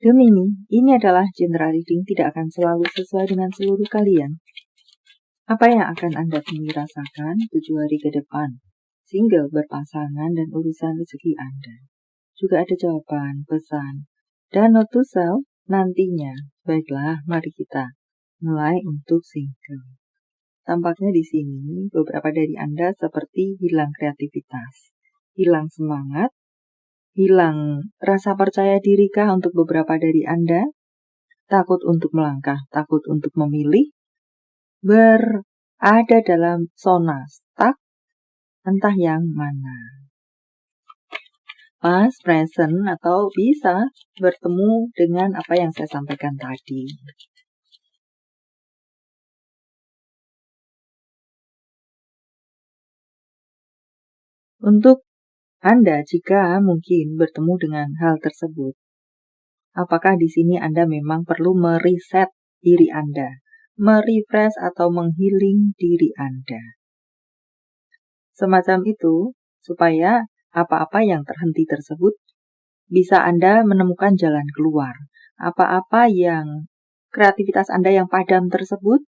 Gemini, ini adalah general reading, tidak akan selalu sesuai dengan seluruh kalian. Apa yang akan Anda temui rasakan 7 hari ke depan? Single, berpasangan, dan urusan rezeki Anda. Juga ada jawaban, pesan, dan note to self nantinya. Baiklah, mari kita mulai untuk single. Tampaknya di sini beberapa dari Anda seperti hilang kreativitas, hilang semangat, hilang rasa percaya diri kah untuk beberapa dari Anda? Takut untuk melangkah, takut untuk memilih, berada dalam zona stuck, entah yang mana. Past, present, atau bisa bertemu dengan apa yang saya sampaikan tadi. Untuk Anda, jika mungkin bertemu dengan hal tersebut, apakah di sini Anda memang perlu mereset diri Anda, merefresh atau menghealing diri Anda? Semacam itu, supaya apa-apa yang terhenti tersebut bisa Anda menemukan jalan keluar. Apa-apa yang kreativitas Anda yang padam tersebut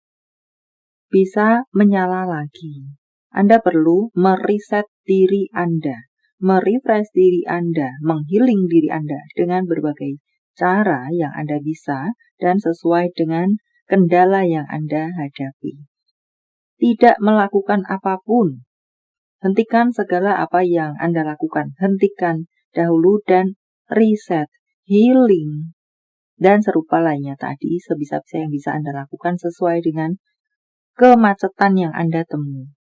bisa menyala lagi. Anda perlu mereset diri Anda, merefresh diri Anda, menghealing diri Anda dengan berbagai cara yang Anda bisa dan sesuai dengan kendala yang Anda hadapi. Tidak melakukan apapun. Hentikan segala apa yang Anda lakukan. Hentikan dahulu dan reset, healing, dan serupa lainnya tadi sebisa-bisa yang bisa Anda lakukan sesuai dengan kemacetan yang Anda temui.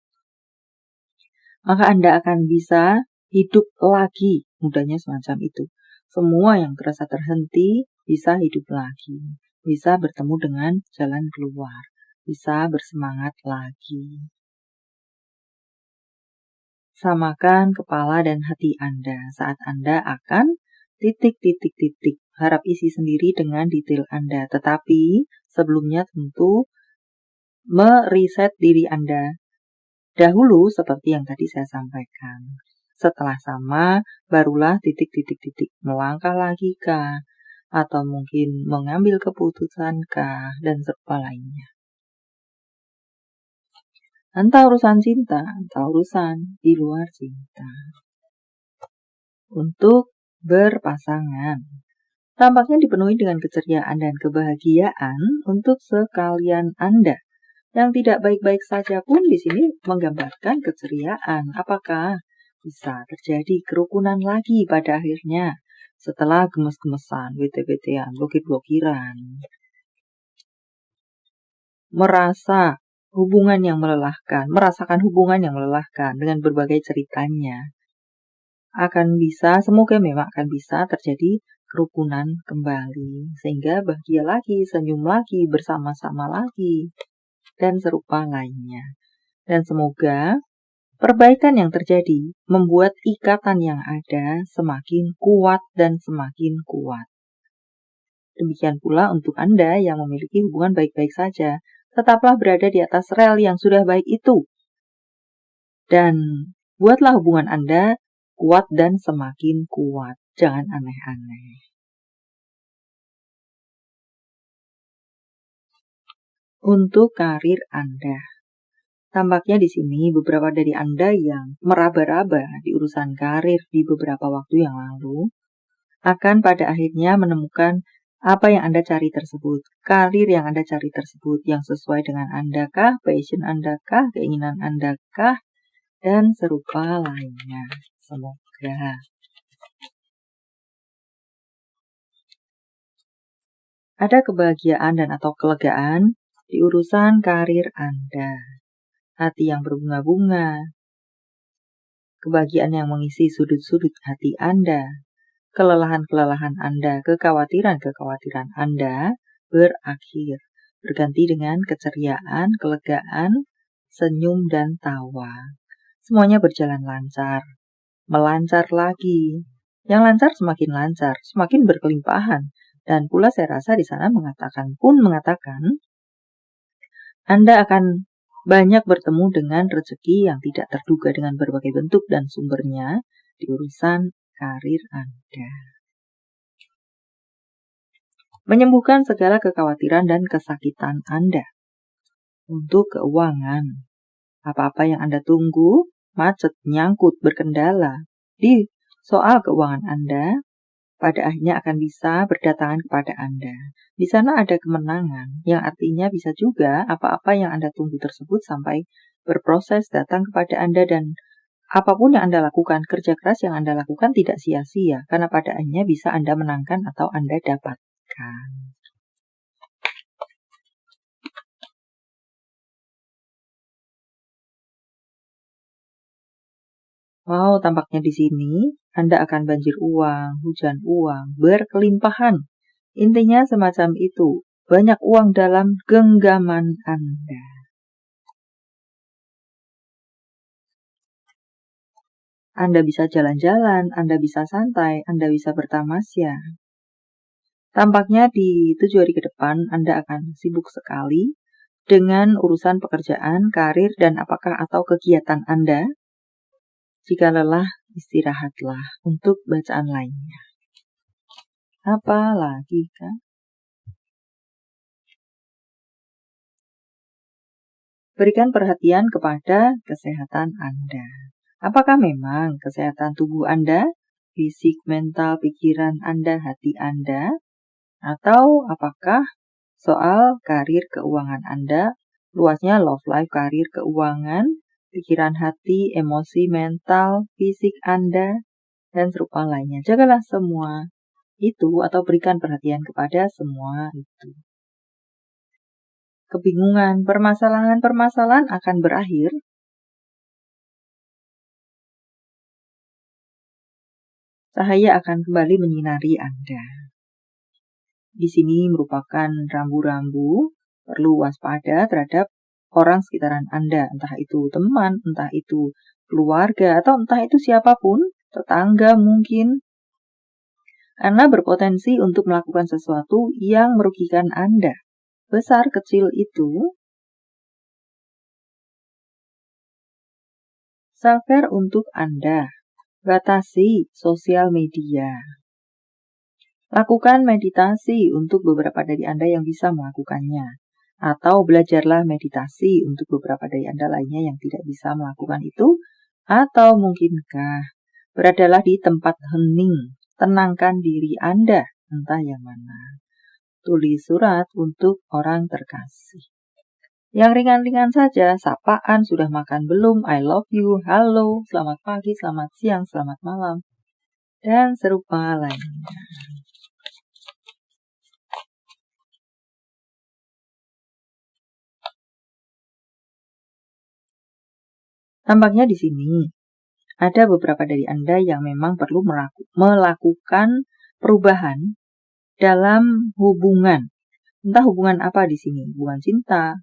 Maka Anda akan bisa hidup lagi, mudahnya semacam itu. Semua yang terasa terhenti bisa hidup lagi, bisa bertemu dengan jalan keluar, bisa bersemangat lagi. Samakan kepala dan hati Anda saat Anda akan titik-titik-titik. Harap isi sendiri dengan detail Anda, tetapi sebelumnya tentu mereset diri Anda dahulu seperti yang tadi saya sampaikan. Setelah sama, barulah titik-titik-titik. Melangkah lagi kah? Atau mungkin mengambil keputusan kah? Dan serupa lainnya. Entah urusan cinta, entah urusan di luar cinta. Untuk berpasangan, tampaknya dipenuhi dengan keceriaan dan kebahagiaan untuk sekalian Anda. Yang tidak baik-baik saja pun di sini menggambarkan keceriaan. Apakah bisa terjadi kerukunan lagi pada akhirnya setelah gemes-gemesan, bete-betean, blokir-blokiran, merasakan hubungan yang melelahkan dengan berbagai ceritanya. Semoga memang akan bisa terjadi kerukunan kembali, sehingga bahagia lagi, senyum lagi, bersama-sama lagi, dan serupa lainnya. Dan semoga perbaikan yang terjadi membuat ikatan yang ada semakin kuat dan semakin kuat. Demikian pula untuk Anda yang memiliki hubungan baik-baik saja, tetaplah berada di atas rel yang sudah baik itu. Dan buatlah hubungan Anda kuat dan semakin kuat. Jangan aneh-aneh. Untuk karir Anda, tampaknya di sini beberapa dari Anda yang meraba-raba di urusan karir di beberapa waktu yang lalu akan pada akhirnya menemukan apa yang Anda cari tersebut, karir yang Anda cari tersebut yang sesuai dengan Anda kah, passion Anda kah, keinginan Anda kah, dan serupa lainnya. Semoga. Ada kebahagiaan dan atau kelegaan di urusan karir Anda. Hati yang berbunga-bunga, kebahagiaan yang mengisi sudut-sudut hati Anda, kelelahan-kelelahan Anda, kekhawatiran-kekhawatiran Anda berakhir, berganti dengan keceriaan, kelegaan, senyum, dan tawa. Semuanya berjalan lancar, melancar lagi. Yang lancar, semakin berkelimpahan. Dan pula saya rasa di sana mengatakan Anda akan banyak bertemu dengan rezeki yang tidak terduga dengan berbagai bentuk dan sumbernya di urusan karir Anda. Menyembuhkan segala kekhawatiran dan kesakitan Anda. Untuk keuangan, apa-apa yang Anda tunggu, macet, nyangkut, berkendala di soal keuangan Anda, pada akhirnya akan bisa berdatangan kepada Anda. Di sana ada kemenangan, yang artinya bisa juga apa-apa yang Anda tunggu tersebut sampai berproses datang kepada Anda, dan apapun yang Anda lakukan, kerja keras yang Anda lakukan tidak sia-sia, karena pada akhirnya bisa Anda menangkan atau Anda dapatkan. Wow, tampaknya di sini Anda akan banjir uang, hujan uang, berkelimpahan. Intinya semacam itu. Banyak uang dalam genggaman Anda. Anda bisa jalan-jalan, Anda bisa santai, Anda bisa bertamasya. Tampaknya di 7 hari ke depan Anda akan sibuk sekali dengan urusan pekerjaan, karir, dan apakah atau kegiatan Anda. Jika lelah, istirahatlah untuk bacaan lainnya. Apa lagi kan? Berikan perhatian kepada kesehatan Anda. Apakah memang kesehatan tubuh Anda, fisik, mental, pikiran Anda, hati Anda, atau apakah soal karir keuangan Anda, luasnya love life, karir, keuangan, pikiran, hati, emosi, mental, fisik Anda, dan serupa lainnya. Jagalah semua itu atau berikan perhatian kepada semua itu. Kebingungan, permasalahan-permasalahan akan berakhir. Cahaya akan kembali menyinari Anda. Di sini merupakan rambu-rambu, perlu waspada terhadap orang sekitaran Anda, entah itu teman, entah itu keluarga, atau entah itu siapapun, tetangga mungkin. Anda berpotensi untuk melakukan sesuatu yang merugikan Anda. Besar kecil itu, self-care untuk Anda. Batasi sosial media. Lakukan meditasi untuk beberapa dari Anda yang bisa melakukannya. Atau belajarlah meditasi untuk beberapa dari Anda lainnya yang tidak bisa melakukan itu. Atau mungkinkah beradalah di tempat hening, tenangkan diri Anda, entah yang mana. Tulis surat untuk orang terkasih. Yang ringan-ringan saja, sapaan, sudah makan belum, I love you, halo, selamat pagi, selamat siang, selamat malam, dan serupa lainnya. Tampaknya di sini ada beberapa dari Anda yang memang perlu melakukan perubahan dalam hubungan. Entah hubungan apa di sini, hubungan cinta,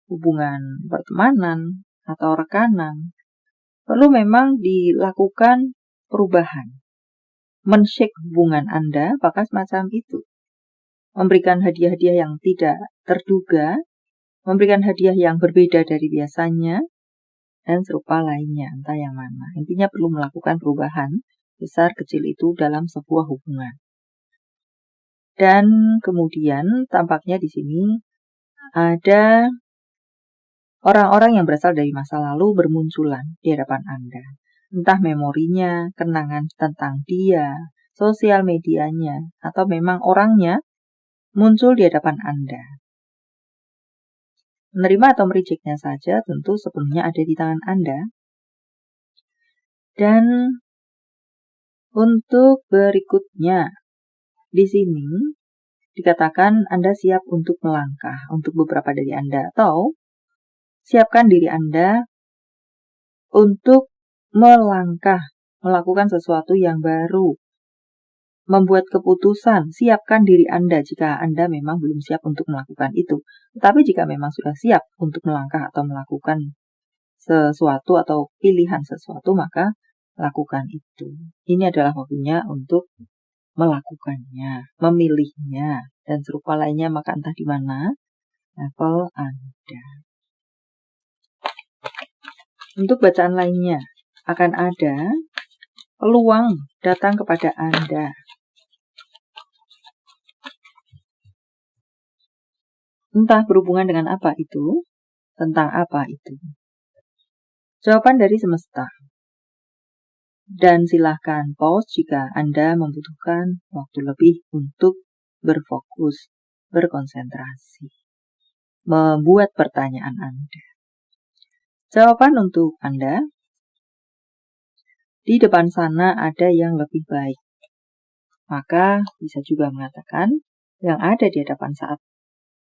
hubungan pertemanan, atau rekanan. Perlu memang dilakukan perubahan. Men-shake hubungan Anda, apakah semacam itu. Memberikan hadiah-hadiah yang tidak terduga, memberikan hadiah yang berbeda dari biasanya, dan serupa lainnya, entah yang mana. Intinya perlu melakukan perubahan besar kecil itu dalam sebuah hubungan. Dan kemudian tampaknya di sini ada orang-orang yang berasal dari masa lalu bermunculan di hadapan Anda. Entah memorinya, kenangan tentang dia, sosial medianya, atau memang orangnya muncul di hadapan Anda. Menerima atau merejectnya saja tentu sepenuhnya ada di tangan Anda. Dan untuk berikutnya, di sini dikatakan Anda siap untuk melangkah untuk beberapa dari Anda, atau siapkan diri Anda untuk melangkah, melakukan sesuatu yang baru, membuat keputusan. Siapkan diri Anda jika Anda memang belum siap untuk melakukan itu. Tetapi jika memang sudah siap untuk melangkah atau melakukan sesuatu atau pilihan sesuatu, maka lakukan itu. Ini adalah waktunya untuk melakukannya, memilihnya, dan serupa lainnya, maka entah di mana level Anda. Untuk bacaan lainnya, akan ada peluang datang kepada Anda. Entah berhubungan dengan apa itu, tentang apa itu. Jawaban dari semesta. Dan silahkan pause jika Anda membutuhkan waktu lebih untuk berfokus, berkonsentrasi, membuat pertanyaan Anda. Jawaban untuk Anda, di depan sana ada yang lebih baik. Maka bisa juga mengatakan yang ada di hadapan saat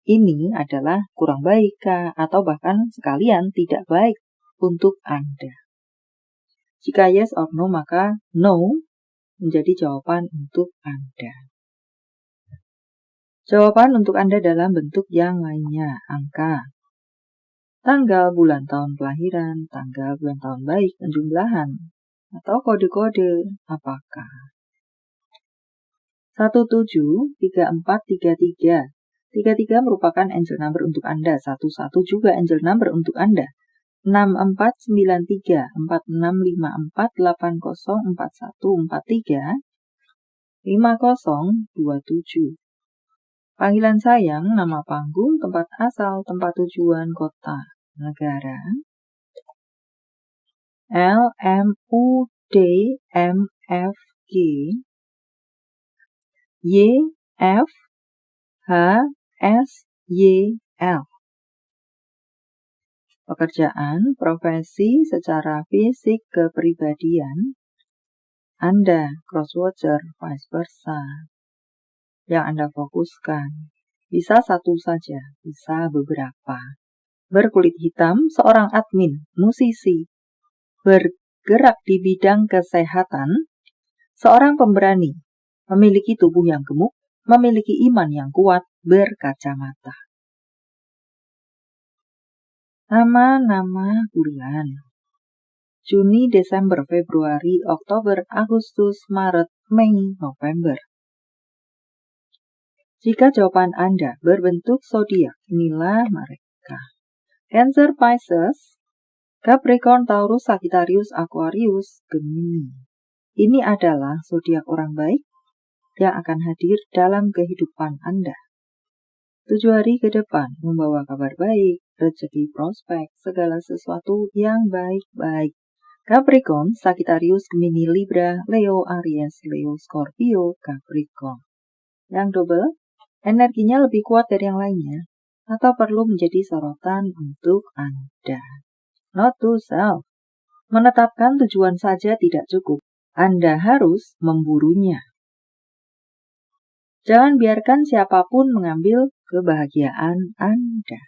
ini adalah kurang baik atau bahkan sekalian tidak baik untuk Anda. Jika yes or no, maka no menjadi jawaban untuk Anda. Jawaban untuk Anda dalam bentuk yang lainnya, angka, tanggal, bulan, tahun kelahiran, tanggal, bulan, tahun baik, penjumlahan, atau kode-kode, apakah 173433. 33 merupakan angel number untuk Anda, 11 juga angel number untuk Anda. 6493, 4654, 804143, 5027. Panggilan sayang, nama panggung, tempat asal, tempat tujuan, kota, negara. LMUDMFG YFHSYL. Pekerjaan, profesi, secara fisik, kepribadian. Anda, crosswatcher, vice versa. Yang Anda fokuskan. Bisa satu saja, bisa beberapa. Berkulit hitam, seorang admin, musisi. Bergerak di bidang kesehatan, seorang pemberani. Memiliki tubuh yang gemuk, memiliki iman yang kuat, berkacamata. Nama-nama bulan. Juni, Desember, Februari, Oktober, Agustus, Maret, Mei, November. Jika jawaban Anda berbentuk zodiak, inilah mereka. Cancer, Pisces, Capricorn, Taurus, Sagittarius, Aquarius, Gemini. Ini adalah zodiak orang baik yang akan hadir dalam kehidupan Anda. 7 hari ke depan membawa kabar baik, rezeki, prospek, segala sesuatu yang baik-baik. Capricorn, Sagittarius, Gemini, Libra, Leo, Aries, Leo, Scorpio, Capricorn. Yang double, energinya lebih kuat dari yang lainnya, atau perlu menjadi sorotan untuk Anda. Note to self. Menetapkan tujuan saja tidak cukup. Anda harus memburunya. Jangan biarkan siapapun mengambil kebahagiaan Anda.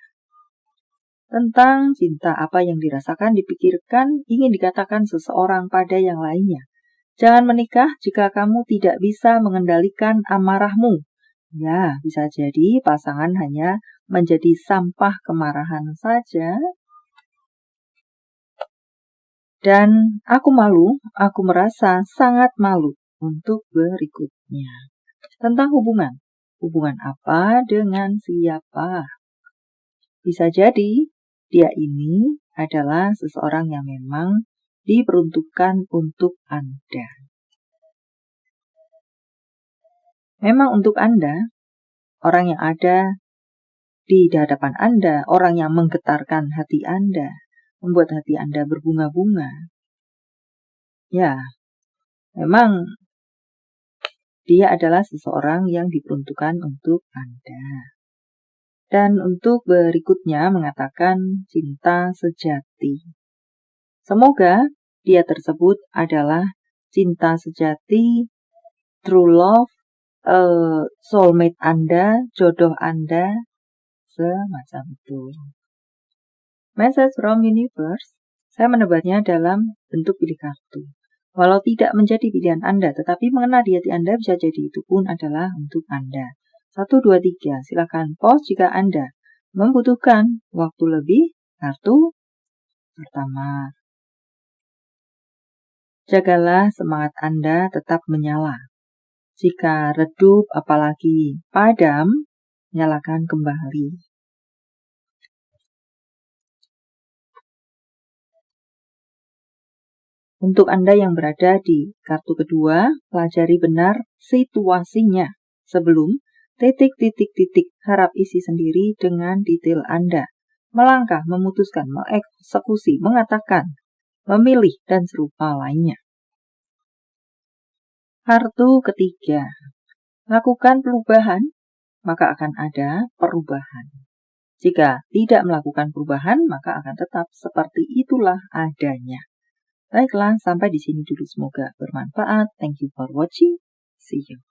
Tentang cinta, apa yang dirasakan, dipikirkan, ingin dikatakan seseorang pada yang lainnya. Jangan menikah jika kamu tidak bisa mengendalikan amarahmu. Ya, bisa jadi pasangan hanya menjadi sampah kemarahan saja. Dan aku malu, aku merasa sangat malu untuk berikutnya. Tentang hubungan. Hubungan apa dengan siapa? Bisa jadi dia ini adalah seseorang yang memang diperuntukkan untuk Anda. Memang untuk Anda, orang yang ada di hadapan Anda, orang yang menggetarkan hati Anda, membuat hati Anda berbunga-bunga. Ya, memang dia adalah seseorang yang diperuntukkan untuk Anda. Dan untuk berikutnya mengatakan cinta sejati. Semoga dia tersebut adalah cinta sejati, true love, soulmate Anda, jodoh Anda, semacam itu. Message from universe, saya menebarnya dalam bentuk pilih kartu. Walau tidak menjadi pilihan Anda, tetapi mengena di hati Anda bisa jadi itu pun adalah untuk Anda. 1, 2, 3, silakan pause jika Anda membutuhkan waktu lebih. Kartu pertama. Jagalah semangat Anda tetap menyala. Jika redup apalagi padam, nyalakan kembali. Untuk Anda yang berada di kartu kedua, pelajari benar situasinya sebelum titik, harap isi sendiri dengan detail Anda. Melangkah, memutuskan, mengeksekusi, mengatakan, memilih, dan serupa lainnya. Kartu ketiga, lakukan perubahan, maka akan ada perubahan. Jika tidak melakukan perubahan, maka akan tetap seperti itulah adanya. Baiklah, sampai di sini dulu. Semoga bermanfaat. Thank you for watching. See you.